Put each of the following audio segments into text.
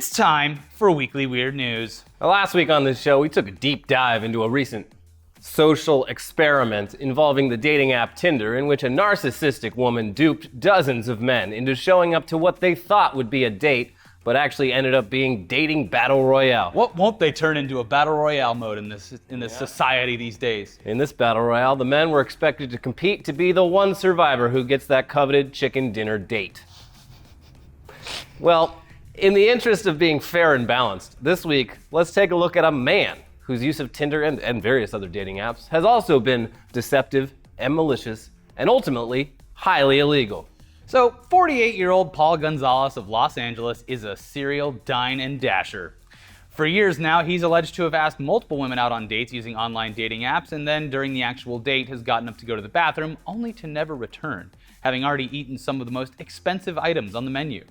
It's time for Weekly Weird News. Last week on this show, we took a deep dive into a recent social experiment involving the dating app Tinder, in which a narcissistic woman duped dozens of men into showing up to what they thought would be a date, but actually ended up being dating battle royale. What won't they turn into a battle royale mode in this society these days? In this battle royale, the men were expected to compete to be the one survivor who gets that coveted chicken dinner date. Well, in the interest of being fair and balanced, this week, let's take a look at a man whose use of Tinder and various other dating apps has also been deceptive and malicious and ultimately highly illegal. So, 48-year-old Paul Gonzales of Los Angeles is a serial dine and dasher. For years now, he's alleged to have asked multiple women out on dates using online dating apps, and then during the actual date has gotten up to go to the bathroom, only to never return, having already eaten some of the most expensive items on the menu.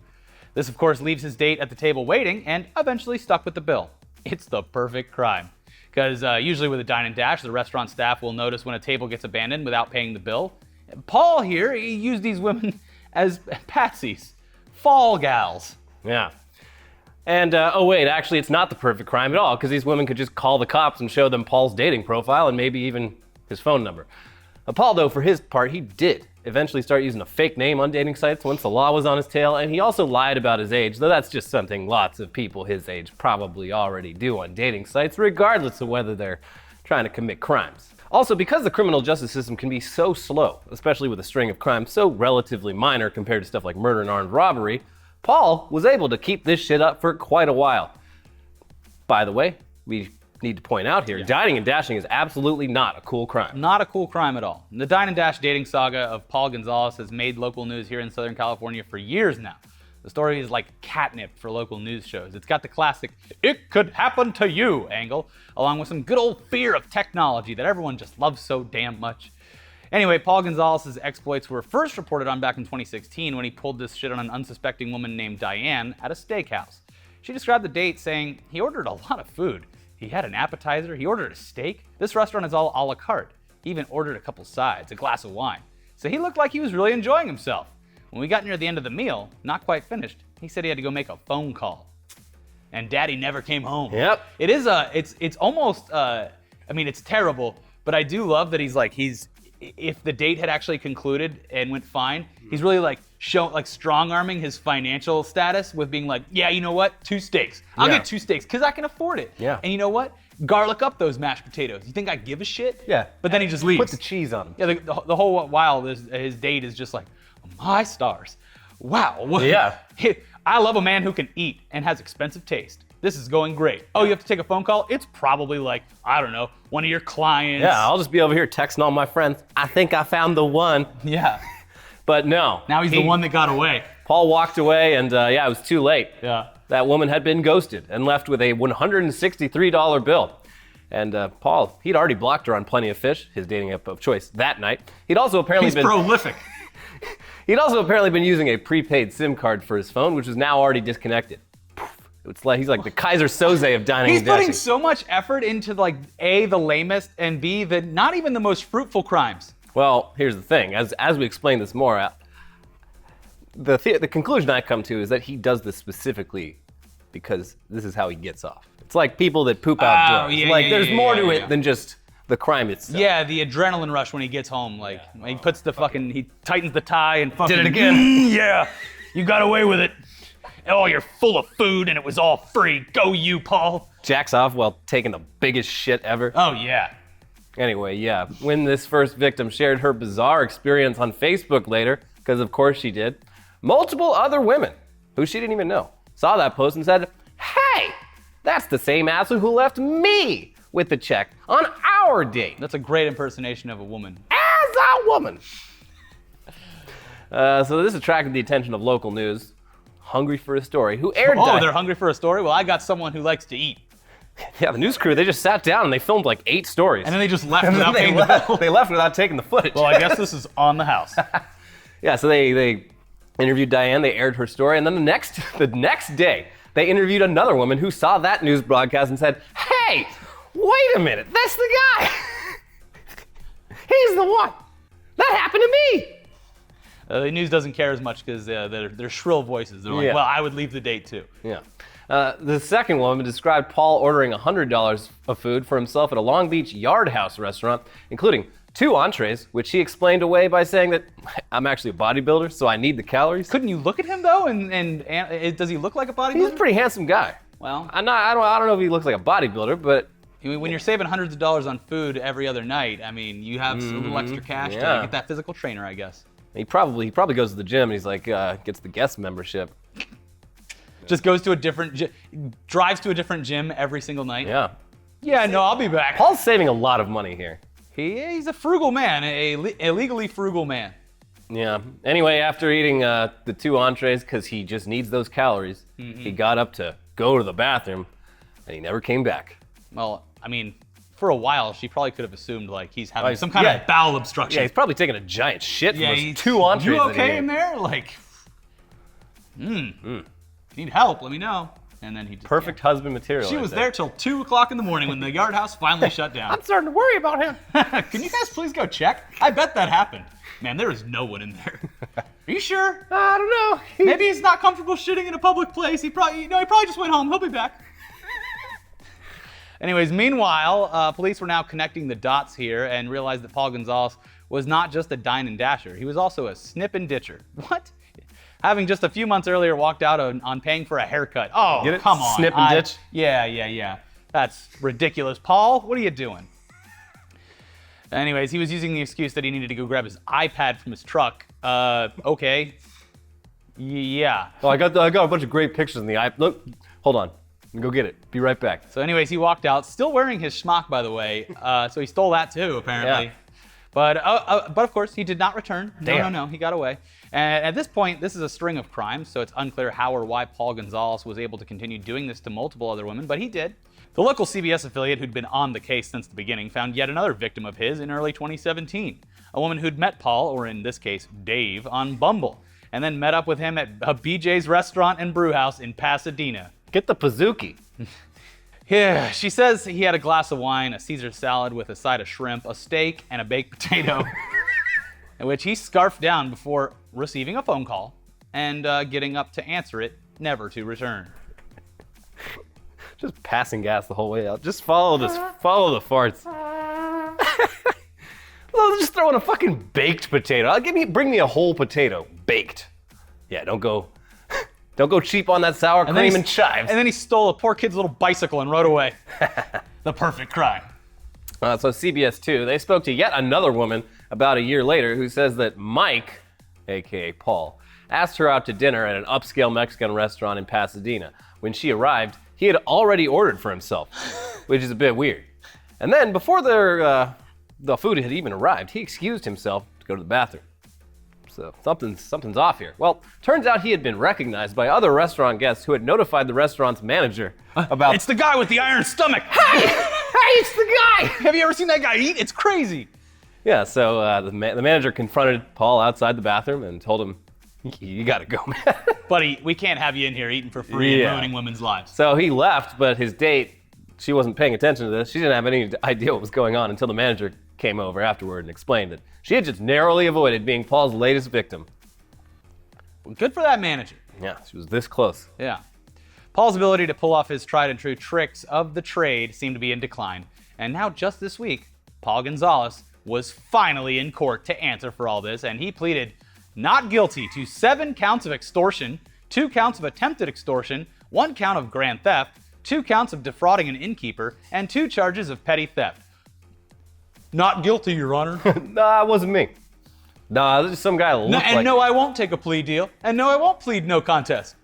This, of course, leaves his date at the table waiting and eventually stuck with the bill. It's the perfect crime. Because usually with a dine and dash, the restaurant staff will notice when a table gets abandoned without paying the bill. Paul here, he used these women as patsies, fall gals. Yeah. And, actually, it's not the perfect crime at all, because these women could just call the cops and show them Paul's dating profile and maybe even his phone number. Paul, though, for his part, he did eventually start using a fake name on dating sites once the law was on his tail, and he also lied about his age, though that's just something lots of people his age probably already do on dating sites, regardless of whether they're trying to commit crimes. Also, because the criminal justice system can be so slow, especially with a string of crimes so relatively minor compared to stuff like murder and armed robbery, Paul was able to keep this shit up for quite a while. By the way, we need to point out here, dining and dashing is absolutely not a cool crime. Not a cool crime at all. The dine and dash dating saga of Paul Gonzales has made local news here in Southern California for years now. The story is like catnip for local news shows. It's got the classic, "it could happen to you" angle, along with some good old fear of technology that everyone just loves so damn much. Anyway, Paul Gonzales' exploits were first reported on back in 2016 when he pulled this shit on an unsuspecting woman named Diane at a steakhouse. She described the date saying he ordered a lot of food. He had an appetizer, he ordered a steak. This restaurant is all a la carte. He even ordered a couple sides, a glass of wine. So he looked like he was really enjoying himself. When we got near the end of the meal, not quite finished, he said he had to go make a phone call. And Daddy never came home. Yep. It is it's almost, it's terrible, but I do love that if the date had actually concluded and went fine, he's really strong-arming his financial status with being like, yeah, you know what? 2 steaks. I'll get 2 steaks because I can afford it. Yeah. And you know what? Garlic up those mashed potatoes. You think I give a shit? Yeah. But then he just leaves. Put the cheese on them. Yeah, the whole while his date is just like, my stars. Wow. Yeah. I love a man who can eat and has expensive taste. This is going great. Oh, you have to take a phone call? It's probably like, I don't know, one of your clients. Yeah, I'll just be over here texting all my friends. I think I found the one. Yeah. But no. Now he's the one that got away. Paul walked away and it was too late. Yeah. That woman had been ghosted and left with a $163 bill. And Paul, he'd already blocked her on Plenty of Fish, his dating app of choice, that night. He's prolific. He'd also apparently been using a prepaid SIM card for his phone, which is now already disconnected. It's like he's like the Kaiser Soze of dining and dashing. He's putting so much effort into A, the lamest, and B, the not even the most fruitful crimes. Well, here's the thing. As we explain this more, the conclusion I come to is that he does this specifically because this is how he gets off. It's like people that poop outdoors. There's more to it than just the crime itself. Yeah, the adrenaline rush when he gets home. He puts he tightens the tie and fucking... Did it again. Yeah, you got away with it. Oh, you're full of food and it was all free. Go you, Paul. Jacks off while taking the biggest shit ever. Oh, yeah. Anyway, yeah, when this first victim shared her bizarre experience on Facebook later, because of course she did, multiple other women, who she didn't even know, saw that post and said, hey, that's the same asshole who left me with the check on our date. That's a great impersonation of a woman. As a woman. So this attracted the attention of local news, hungry for a story, who aired... They're hungry for a story? Well, I got someone who likes to eat. Yeah, the news crew, they just sat down and they filmed like 8 stories. And then they just left without paying the bill. They left without taking the footage. Well, I guess this is on the house. Yeah, so they interviewed Diane, they aired her story, and then the next day, they interviewed another woman who saw that news broadcast and said, hey, wait a minute, that's the guy. He's the one. That happened to me. The news doesn't care as much because they're shrill voices. They're like, well, I would leave the date too. Yeah. The second woman described Paul ordering $100 of food for himself at a Long Beach Yard House restaurant, including 2 entrees, which he explained away by saying that I'm actually a bodybuilder, so I need the calories. Couldn't you look at him though, and does he look like a bodybuilder? He's a pretty handsome guy. Well, I don't know if he looks like a bodybuilder, but when you're saving hundreds of dollars on food every other night, I mean, you have a little extra cash to get that physical trainer, I guess. he probably goes to the gym and he's like gets the guest membership. Just goes to a different drives to a different gym every single night. Yeah. Yeah, no, I'll be back. Paul's saving a lot of money here. He's a frugal man, a legally frugal man. Yeah. Anyway, after eating the 2 entrees, because he just needs those calories, he got up to go to the bathroom, and he never came back. Well, I mean, for a while, she probably could have assumed like he's having some kind of bowel obstruction. Yeah, he's probably taking a giant shit from those he's 2 entrees. You that he okay ate. in there? Like, if you need help, let me know. And then he just Perfect husband material. She right was there. there till 2 o'clock in the morning when the Yard House finally shut down. I'm starting to worry about him. Can you guys please go check? I bet that happened. Man, there is no one in there. Are you sure? I don't know. Maybe he's not comfortable shitting in a public place. He probably just went home. He'll be back. Anyways, meanwhile, police were now connecting the dots here and realized that Paul Gonzales was not just a dine and dasher. He was also a snip and ditcher. What? Having just a few months earlier walked out on paying for a haircut. Oh, Get it? come on. Snip and ditch? Yeah. That's ridiculous. Paul, what are you doing? Anyways, he was using the excuse that he needed to go grab his iPad from his truck. Okay. Yeah. Oh, I got a bunch of great pictures in the iPad. Look, hold on. Go get it. Be right back. So anyways, he walked out, still wearing his schmuck, by the way. So he stole that too, apparently. Yeah. But of course, he did not return. Damn. No, he got away. And at this point, this is a string of crimes, so it's unclear how or why Paul Gonzales was able to continue doing this to multiple other women, but he did. The local CBS affiliate who'd been on the case since the beginning found yet another victim of his in early 2017. A woman who'd met Paul, or in this case, Dave, on Bumble, and then met up with him at a BJ's restaurant and brew house in Pasadena. Get the Pizookie. Yeah, she says he had a glass of wine, a Caesar salad with a side of shrimp, a steak, and a baked potato, in which he scarfed down before receiving a phone call and getting up to answer it, never to return. Just passing gas the whole way out. Just follow the farts. Well, just throw in a fucking baked potato. Bring me a whole potato, baked. Yeah, don't go cheap on that sour cream and chives. And then he stole a poor kid's little bicycle and rode away. The perfect crime. So CBS 2, they spoke to yet another woman about a year later who says that Mike, aka Paul, asked her out to dinner at an upscale Mexican restaurant in Pasadena. When she arrived, he had already ordered for himself, which is a bit weird. And then before the food had even arrived, he excused himself to go to the bathroom. So something's off here. Well, turns out he had been recognized by other restaurant guests who had notified the restaurant's manager about... It's the guy with the iron stomach. Hey, it's the guy! Have you ever seen that guy eat? It's crazy. Yeah, so the manager confronted Paul outside the bathroom and told him, you gotta go, man. Buddy, we can't have you in here eating for free and ruining women's lives. So he left, but his date, she wasn't paying attention to this. She didn't have any idea what was going on until the manager came over afterward and explained that she had just narrowly avoided being Paul's latest victim. Well, good for that manager. Yeah, she was this close. Yeah. Paul's ability to pull off his tried and true tricks of the trade seemed to be in decline. And now, just this week, Paul Gonzales was finally in court to answer for all this, and he pleaded not guilty to 7 counts of extortion, 2 counts of attempted extortion, 1 count of grand theft, 2 counts of defrauding an innkeeper, and 2 charges of petty theft. Not guilty, Your Honor. Nah, it wasn't me. Nah, this is some guy that looked like no, I won't take a plea deal. And no, I won't plead no contest.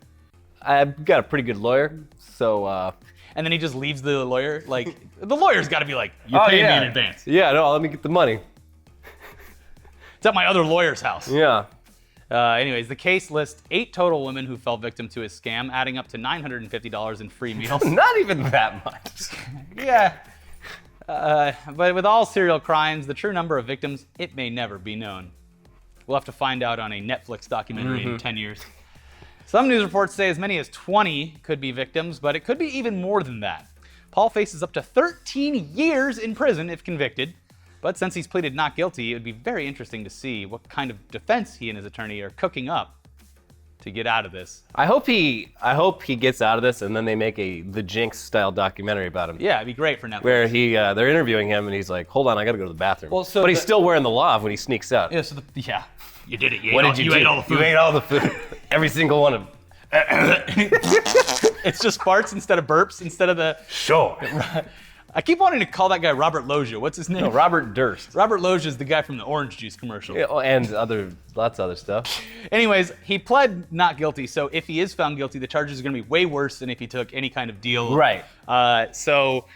I've got a pretty good lawyer, so... And then he just leaves the lawyer. Like, the lawyer's got to be like, you pay me in advance. Yeah, no, let me get the money. It's at my other lawyer's house. Yeah. Anyways, the case lists 8 total women who fell victim to his scam, adding up to $950 in free meals. Not even that much. Yeah. But with all serial crimes, the true number of victims, it may never be known. We'll have to find out on a Netflix documentary in 10 years. Some news reports say as many as 20 could be victims, but it could be even more than that. Paul faces up to 13 years in prison if convicted, but since he's pleaded not guilty, it would be very interesting to see what kind of defense he and his attorney are cooking up to get out of this. I hope he gets out of this, and then they make a The Jinx style documentary about him. Yeah, it'd be great for Netflix. Where they're interviewing him, and he's like, "Hold on, I gotta go to the bathroom." Well, so but he's still wearing the lav when he sneaks out. Yeah, you did it. What did you do? ate all the food. You ate all the food. Every single one of them. It's just farts instead of burps instead of the. Sure. I keep wanting to call that guy Robert Loggia. What's his name? No, Robert Durst. Robert Loggia is the guy from the orange juice commercial. Yeah, and lots of other stuff. Anyways, he pled not guilty, so if he is found guilty, the charges are going to be way worse than if he took any kind of deal. Right. So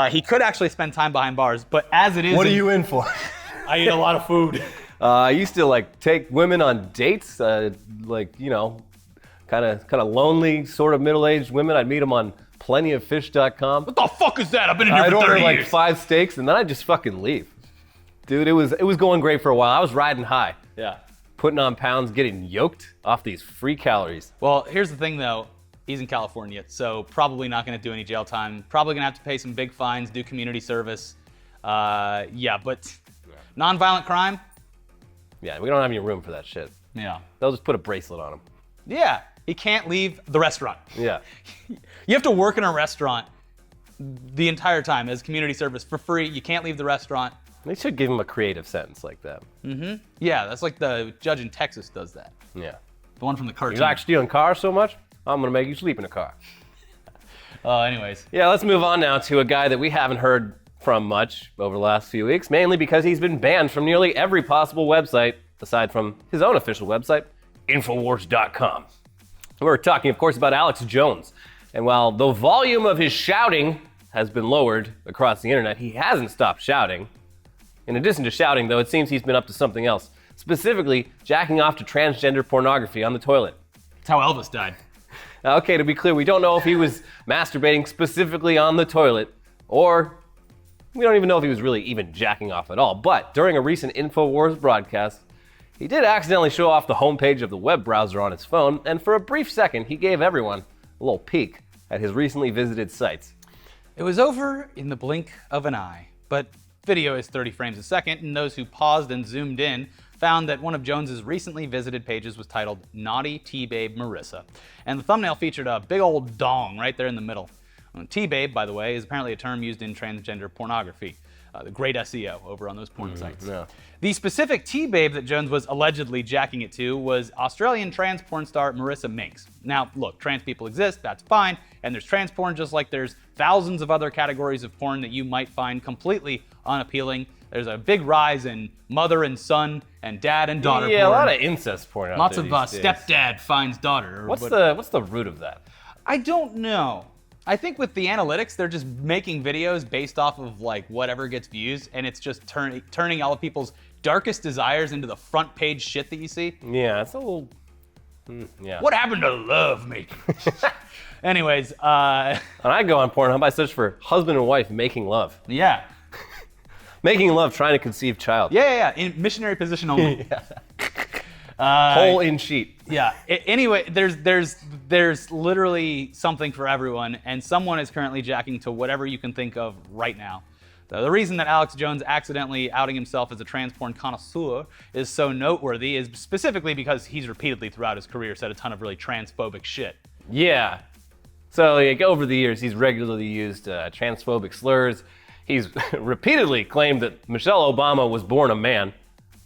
he could actually spend time behind bars, but as it is... What are you in for? I eat a lot of food. I used to take women on dates, kind of lonely, sort of middle-aged women. I'd meet them on plentyoffish.com. What the fuck is that? I've been in here I'd for order 30 years. 5 steaks, and then I'd just fucking leave. Dude, it was going great for a while. I was riding high. Yeah. Putting on pounds, getting yoked off these free calories. Well, here's the thing, though. He's in California, so probably not going to do any jail time. Probably going to have to pay some big fines, do community service. But nonviolent crime? Yeah, we don't have any room for that shit. Yeah. They'll just put a bracelet on him. Yeah. He can't leave the restaurant. Yeah. You have to work in a restaurant the entire time as community service for free. You can't leave the restaurant. They should give him a creative sentence like that. Mm-hmm. Yeah, that's like the judge in Texas does that. Yeah. The one from the cartoon. You like stealing cars so much? I'm gonna make you sleep in a car. Anyways. Yeah, let's move on now to a guy that we haven't heard from much over the last few weeks, mainly because he's been banned from nearly every possible website, aside from his own official website, Infowars.com. We're talking, of course, about Alex Jones. And while the volume of his shouting has been lowered across the internet, he hasn't stopped shouting. In addition to shouting, though, it seems he's been up to something else, specifically jacking off to transgender pornography on the toilet. That's how Elvis died. Now, okay, to be clear, we don't know if he was masturbating specifically on the toilet, or we don't even know if he was really even jacking off at all. But during a recent InfoWars broadcast, he did accidentally show off the homepage of the web browser on his phone, and for a brief second, he gave everyone a little peek at his recently visited sites. It was over in the blink of an eye, but video is 30 frames a second, and those who paused and zoomed in found that one of Jones's recently visited pages was titled Naughty T-Babe Marissa, and the thumbnail featured a big old dong right there in the middle. T-Babe, by the way, is apparently a term used in transgender pornography. The great SEO over on those porn sites. Yeah. The specific T-Babe that Jones was allegedly jacking it to was Australian trans porn star Marissa Minks. Now, look, trans people exist, that's fine, and there's trans porn just like there's thousands of other categories of porn that you might find completely unappealing. There's a big rise in mother and son and dad and daughter porn. Yeah, a lot of incest porn out Lots there of these days. stepdad finds daughter. What's the root of that? I don't know. I think with the analytics, they're just making videos based off of whatever gets views, and it's just turning all of people's darkest desires into the front page shit that you see. Yeah, it's a little. Yeah. What happened to love making? Anyways, When I go on Pornhub, I search for husband and wife making love. Yeah. Making love, trying to conceive child. Yeah. In missionary position only. Hole in sheet. Yeah. Anyway, there's literally something for everyone, and someone is currently jacking to whatever you can think of right now. The reason that Alex Jones accidentally outing himself as a trans porn connoisseur is so noteworthy is specifically because he's repeatedly throughout his career said a ton of really transphobic shit. Yeah. So over the years, he's regularly used transphobic slurs. He's repeatedly claimed that Michelle Obama was born a man.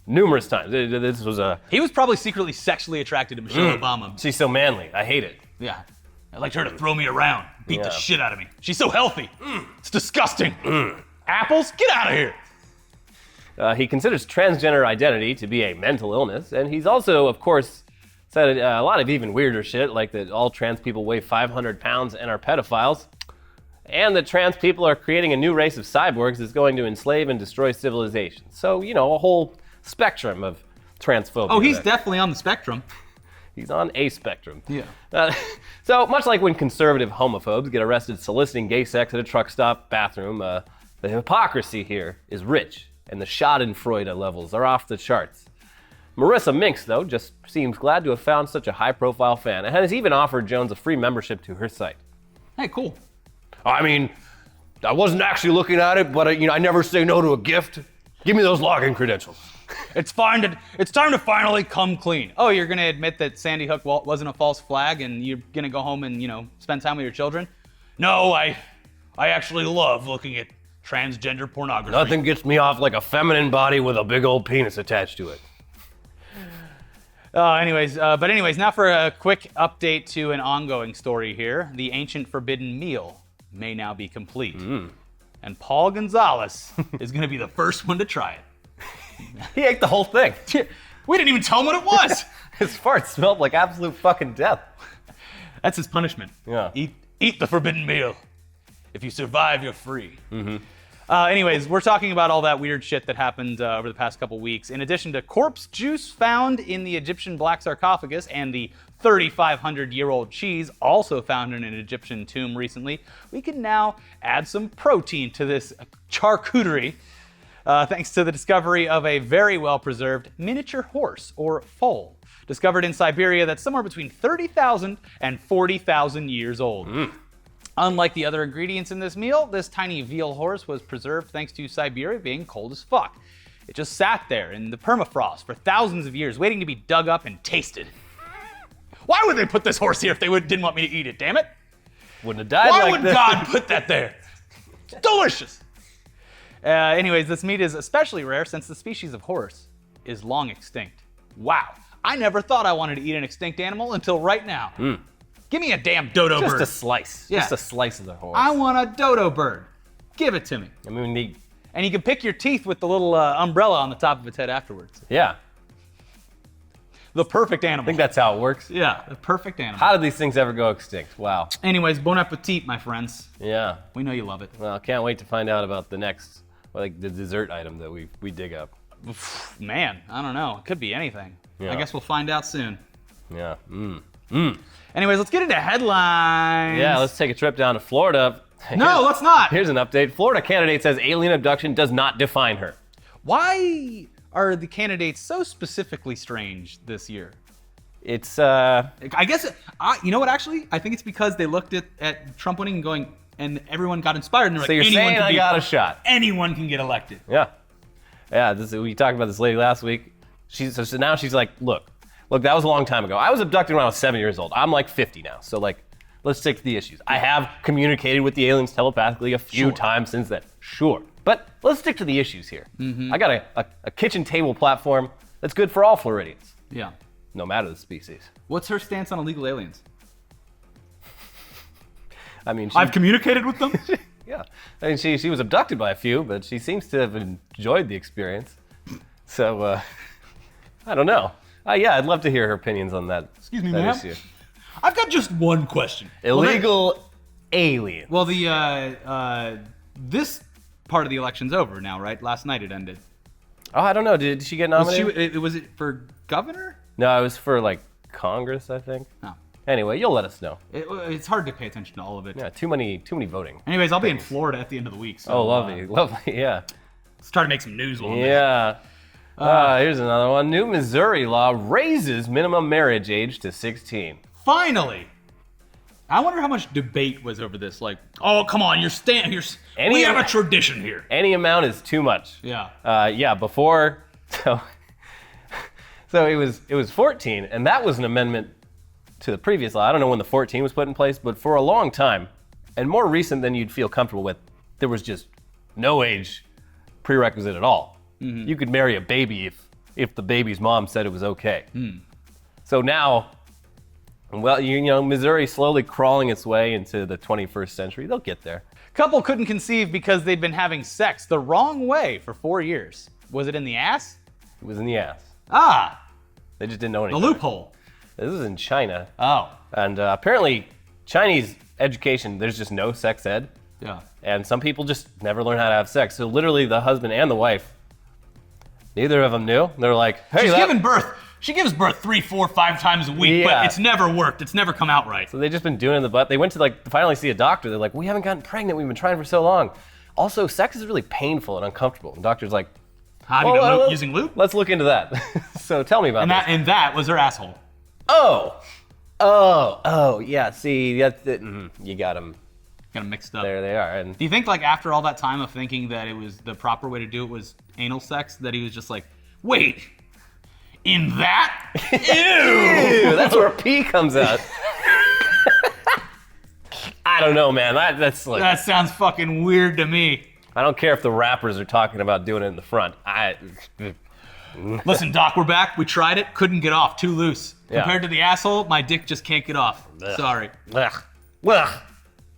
Numerous times. This was a. He was probably secretly sexually attracted to Michelle Obama. She's so manly. I hate it. Yeah. I'd like her to throw me around, beat the shit out of me. She's so healthy. It's disgusting. Apples, get out of here. He considers transgender identity to be a mental illness, and he's also, of course, said a lot of even weirder shit, like that all trans people weigh 500 pounds and are pedophiles, and that trans people are creating a new race of cyborgs that's going to enslave and destroy civilization. So, a whole spectrum of transphobia. Oh, he's definitely on the spectrum. He's on a spectrum. Yeah. So much like when conservative homophobes get arrested soliciting gay sex at a truck stop bathroom, the hypocrisy here is rich, and the schadenfreude levels are off the charts. Marissa Minks, though, just seems glad to have found such a high-profile fan, and has even offered Jones a free membership to her site. Hey, cool. I mean, I wasn't actually looking at it, but I never say no to a gift. Give me those login credentials. It's time to finally come clean. Oh, you're gonna admit that Sandy Hook wasn't a false flag, and you're gonna go home and spend time with your children? No, I actually love looking at transgender pornography. Nothing gets me off like a feminine body with a big old penis attached to it. Anyways, now for a quick update to an ongoing story here. The ancient forbidden meal may now be complete. And Paul Gonzales is going to be the first one to try it. He ate the whole thing. We didn't even tell him what it was. His fart smelled like absolute fucking death. That's his punishment. Yeah. Eat the forbidden meal. If you survive, you're free. Anyways, we're talking about all that weird shit that happened over the past couple weeks. In addition to corpse juice found in the Egyptian black sarcophagus and the 3,500-year-old cheese also found in an Egyptian tomb recently, we can now add some protein to this charcuterie thanks to the discovery of a very well-preserved miniature horse, or foal, discovered in Siberia that's somewhere between 30,000 and 40,000 years old. Unlike the other ingredients in this meal, this tiny veal horse was preserved thanks to Siberia being cold as fuck. It just sat there in the permafrost for thousands of years, waiting to be dug up and tasted. Why would they put this horse here if they didn't want me to eat it, damn it? Wouldn't have died Why like would this. God put that there? It's delicious. Anyways, this meat is especially rare since the species of horse is long extinct. Wow, I never thought I wanted to eat an extinct animal until right now. Give me a damn dodo bird. Just a slice. Yeah. Just a slice of the horse. I want a dodo bird. Give it to me. I mean, And you can pick your teeth with the little umbrella on the top of its head afterwards. yeah. The perfect animal. I think that's how it works. Yeah, the perfect animal. How did these things ever go extinct? Wow. Anyways, bon appetit, my friends. Yeah. We know you love it. Well, can't wait to find out about the next, the dessert item that we dig up. Man, I don't know. It could be anything. Yeah. I guess we'll find out soon. Yeah. Anyways, let's get into headlines. Yeah, let's take a trip down to Florida. No, let's not. Here's an update. Florida candidate says alien abduction does not define her. Why are the candidates so specifically strange this year? It's, I guess, you know what, actually? I think it's because they looked at Trump winning and going, and everyone got inspired, and they're so like, you're saying I got a shot. Anyone can get elected. Yeah. Yeah, we talked about this lady last week. So now she's like, look, that was a long time ago. I was abducted when I was 7 years old. I'm like 50 now. So let's stick to the issues. I have communicated with the aliens telepathically a few times since then. Sure. But let's stick to the issues here. I got a kitchen table platform that's good for all Floridians. Yeah. No matter the species. What's her stance on illegal aliens? I mean, I've communicated with them. yeah. I mean, she was abducted by a few, but she seems to have enjoyed the experience. So, I don't know. Yeah, I'd love to hear her opinions on that. Excuse me, that ma'am. issue. I've got just one question. Illegal aliens. Well, this part of the election's over now, right? Last night it ended. Oh, I don't know. Did she get nominated? Was it for governor? No, it was for Congress, I think. No. Anyway, you'll let us know. It's hard to pay attention to all of it. Yeah, too many voting. Anyways, I'll be in Florida at the end of the week. So, Oh, lovely, yeah. Let's try to make some news while I'm there. Yeah. Here's another one. New Missouri law raises minimum marriage age to 16. Finally! I wonder how much debate was over this. Oh, come on, we have a tradition here. Any amount is too much. Yeah. Before, so it was 14, and that was an amendment to the previous law. I don't know when the 14 was put in place, but for a long time, and more recent than you'd feel comfortable with, there was just no age prerequisite at all. You could marry a baby if the baby's mom said it was okay. So now, well, Missouri's slowly crawling its way into the 21st century. They'll get there. Couple couldn't conceive because they'd been having sex the wrong way for 4 years. Was it in the ass? It was in the ass. Ah, They just didn't know the anything. loophole. This is in China. Oh. And apparently, Chinese education, there's just no sex ed. Yeah. And some people just never learn how to have sex. So literally, the husband and the wife, neither of them knew. They're like, hey, She gives birth 3, 4, 5 times a week, Yeah. but it's never worked. It's never come out right. So they've just been doing it in the butt. They went to finally see a doctor. They're like, we haven't gotten pregnant. We've been trying for so long. Also, sex is really painful and uncomfortable. And the doctor's like, Have you been using lube? let's look into that. So tell me about that. And that was her asshole. Oh, yeah. See, you got him. Got them mixed up. There they are. And Do you think, like, after all that time of thinking that it was the proper way to do it was anal sex, that he was just like, wait, in that? Ew! That's where pee comes out. I don't know, man. That's like... That sounds fucking weird to me. I don't care if the rappers are talking about doing it in the front. Listen, Doc, we're back. We tried it. Couldn't get off. Too loose. Yeah. Compared to the asshole, my dick just can't get off. Ugh. Sorry. Ugh. Ugh.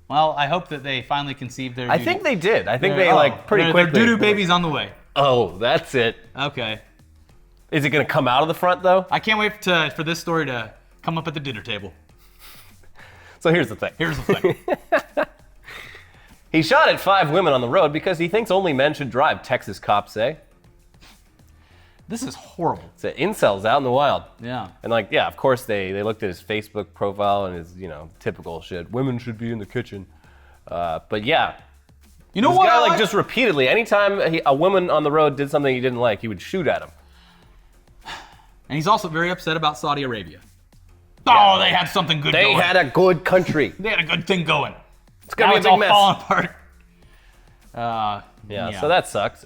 Well, I hope that they finally conceived their I doo-doo. think they did. I think they, like, pretty quickly... Their doo-doo baby's on the way. Oh, that's it. Okay. Is it going to come out of the front, though? I can't wait for this story to come up at the dinner table. So here's the thing. Here's the thing. He shot at 5 women on the road because he thinks only men should drive, Texas cops say. This is horrible. It's incels out in the wild. Yeah. And like, yeah, of course they looked at his Facebook profile and his, typical shit. Women should be in the kitchen. But yeah. You know this what? guy, just repeatedly, anytime a woman on the road did something he didn't like, he would shoot at him. And he's also very upset about Saudi Arabia. Oh, they had something good going. They had a good country. They had a good thing going. It's gonna be a it's big all mess. falling apart. Yeah, so that sucks.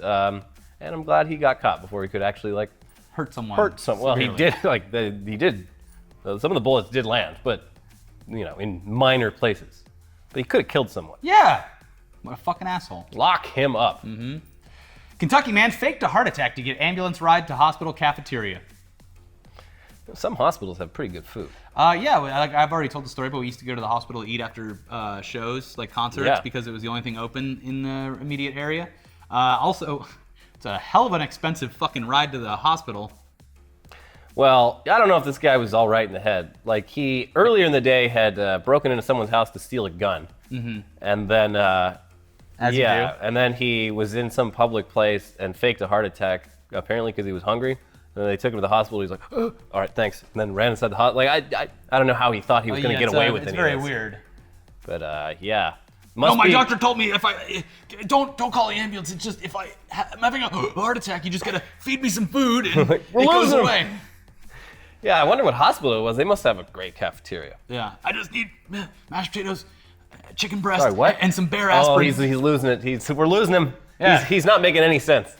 And I'm glad he got caught before he could actually hurt someone. Well, he did. He did. Some of the bullets did land, but in minor places. But he could have killed someone. Yeah. What a fucking asshole. Lock him up. Mm-hmm. Kentucky man faked a heart attack to get ambulance ride to hospital cafeteria. Some hospitals have pretty good food. Yeah, I've already told the story, but we used to go to the hospital to eat after shows, like concerts, because it was the only thing open in the immediate area. Also, it's a hell of an expensive fucking ride to the hospital. Well, I don't know if this guy was all right in the head. Like, he, earlier in the day, had broken into someone's house to steal a gun. Mm-hmm. And then, and then he was in some public place and faked a heart attack, apparently because he was hungry. And they took him to the hospital. He's like, oh, all right, thanks. And then ran inside the hospital. Like, I don't know how he thought he was going to get away with it. It's very weird. But yeah. My doctor told me if I don't call the ambulance. It's just if I'm having a heart attack, you just gotta feed me some food and it goes away. Yeah, I wonder what hospital it was. They must have a great cafeteria. Yeah, I just need mashed potatoes, chicken breast, Sorry, what? and some bear aspirin. Oh, he's losing it. We're losing him. Yeah. He's not making any sense.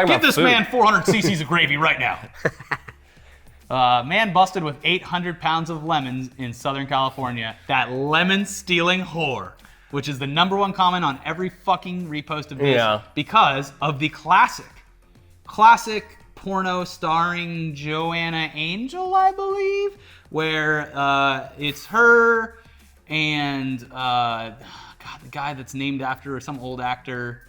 Give this man 400 cc's of gravy right now. Man busted with 800 pounds of lemons in Southern California. That lemon stealing whore, which is the #1 comment on every fucking repost of this, because of the classic porno starring Joanna Angel, I believe, where it's her and the guy that's named after some old actor.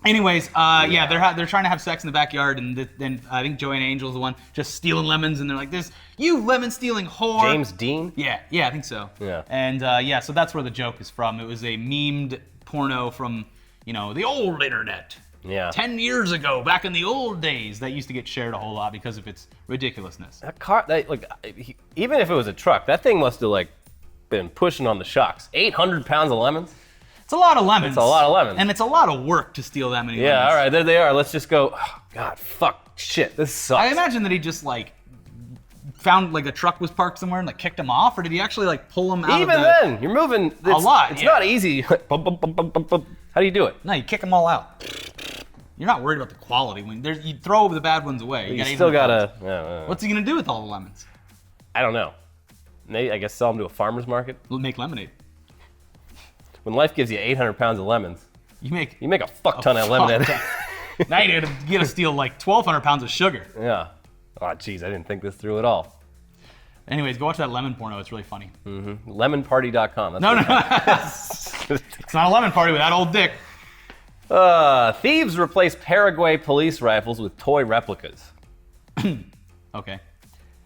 Anyways, they're trying to have sex in the backyard, and then I think Joanna Angel's the one just stealing lemons, and they're like, "This, you lemon stealing whore." James Dean? Yeah, I think so. Yeah. And so that's where the joke is from. It was a memed porno from the old internet. Yeah. 10 years ago, back in the old days, that used to get shared a whole lot because of its ridiculousness. That car, even if it was a truck, that thing must have been pushing on the shocks. 800 pounds of lemons. It's a lot of lemons. It's a lot of lemons. And it's a lot of work to steal that many lemons. Yeah, all right, there they are. Let's just go. Oh, God, fuck, shit, this sucks. I imagine that he just found a truck was parked somewhere and kicked him off, or did he actually pull him out? Even then, you're moving a lot. It's not easy. How do you do it? No, you kick them all out. You're not worried about the quality. You throw the bad ones away. You still gotta. What's he gonna do with all the lemons? I don't know. Maybe, I guess, sell them to a farmer's market. Make lemonade. When life gives you 800 pounds of lemons, you make a fuck ton of lemonade. Now you gotta steal 1,200 pounds of sugar. Yeah. Oh, jeez, I didn't think this through at all. Anyways, go watch that lemon porno. It's really funny. Mm-hmm. Lemonparty.com. No. It's not a lemon party with that old dick. Thieves replace Paraguay police rifles with toy replicas. Okay.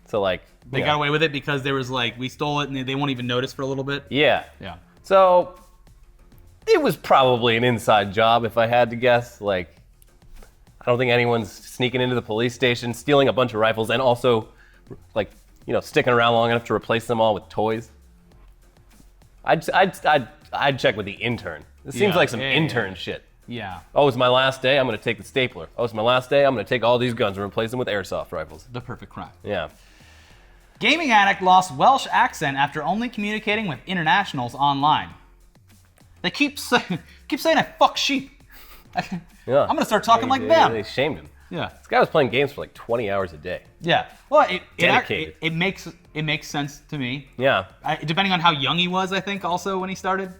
So they got away with it because there was we stole it and they won't even notice for a little bit. Yeah. Yeah. So it was probably an inside job if I had to guess. I don't think anyone's sneaking into the police station, stealing a bunch of rifles, and also sticking around long enough to replace them all with toys. I'd check with the intern. This seems like some intern shit. Yeah. Oh, it's my last day, I'm going to take the stapler. Oh, it's my last day, I'm going to take all these guns and replace them with airsoft rifles. The perfect crime. Yeah. Gaming addict lost Welsh accent after only communicating with internationals online. They keep saying I fuck sheep. Yeah. I'm gonna start talking like them. They shamed him. Yeah. This guy was playing games for like 20 hours a day. Yeah. Well, Dedicated. it makes sense to me. Yeah. Depending on how young he was, I think also when he started.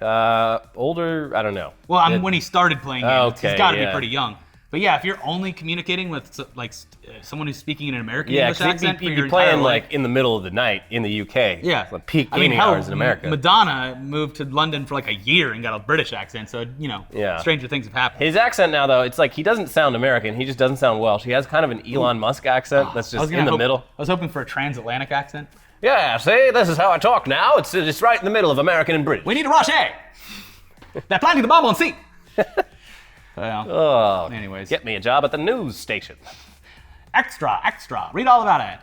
Older, I don't know. Well, when he started playing games, Okay, he's got to be yeah. pretty young. But yeah, if you're only communicating with someone who's speaking in an American Yeah, English because accent he'd for be your entire playing life, like in the middle of the night in the UK. yeah, Like peak I mean, gaming hell, hours in America. Madonna moved to London for like a year and got a British accent, so Yeah. stranger things have happened. His accent now, though, it's like he doesn't sound American. He just doesn't sound Welsh. He has kind of an Elon Musk accent that's just in the middle. I was hoping for a transatlantic accent. Yeah, see, this is how I talk now. It's right in the middle of American and British. We need a Rocher. They're planting the bomb on sea. Well, Oh, anyways. get me a job at the news station. Extra. Read all about it.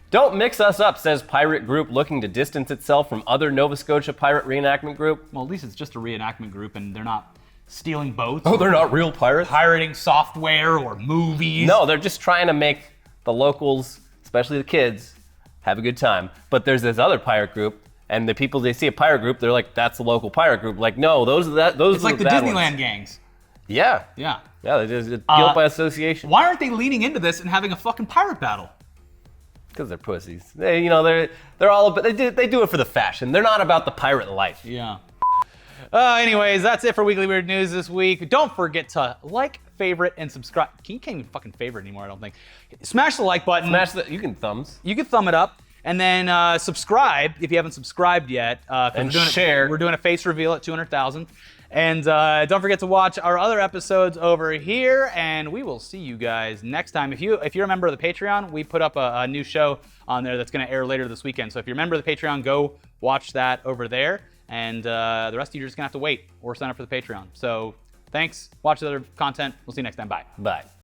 Don't mix us up, says pirate group looking to distance itself from other Nova Scotia pirate reenactment group. Well, at least it's just a reenactment group, and they're not stealing boats. Oh, they're not real pirates? Pirating software or movies. No, they're just trying to make the locals, especially the kids, have a good time. But there's this other pirate group, and the people, they see a pirate group, they're like, that's the local pirate group. Like, no, those are It's like the bad Disneyland ones. gangs. Yeah. Yeah. Yeah, they just guilt by association. Why aren't they leaning into this and having a fucking pirate battle? Because they're pussies. They're all about, they do it for the fashion. They're not about the pirate life. Yeah. Anyways, that's it for Weekly Weird News this week. Don't forget to like, favorite, and subscribe. You can't even fucking favorite anymore, I don't think. Smash the like button. You can thumbs. You can thumb it up. And then subscribe if you haven't subscribed yet. And share. We're doing a face reveal at 200,000. And don't forget to watch our other episodes over here. And we will see you guys next time. If you're a member of the Patreon, we put up a new show on there that's going to air later this weekend. So if you're a member of the Patreon, go watch that over there. And the rest of you are just going to have to wait or sign up for the Patreon. So thanks. Watch the other content. We'll see you next time. Bye. Bye.